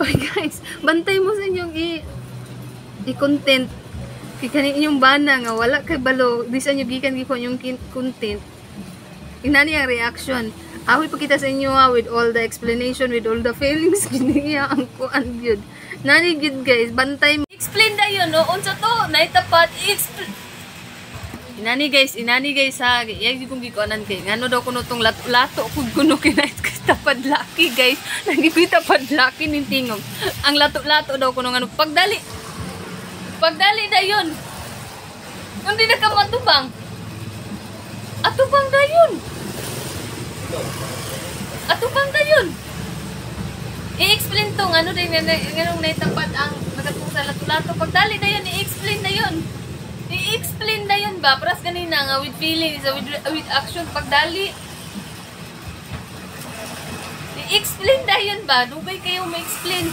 Oy guys, bantay mo sa inyong i-content. Kay kaning inyong bana nga wala kay balo, di sa inyo gikan gikon yung content. Inani ang reaction. Awi pa kita sa inyo with all the explanation, with all the feelings kiniya ang kuan gyud. Nani gyud guys, bantay mo. Explain dayon no, unsa to? Naitapat Inani guys ha, iyag kong gikuanan kay ngano daw kuno tong lato kung kuno kinait tapad laki guys. Nagipita pad laki ning tingog. Ang lato-lato daw kuno ngano pagdali dayon. Kundi na ka matubang. Atubang dayon. I-explain to ngano din nganong naitapat ang nagatong sa lato-lato pagdali dayon i-explain dayon ba paras ganina nga with feelings with action pagdali i-explain dayon ba dugay kayo ma-explain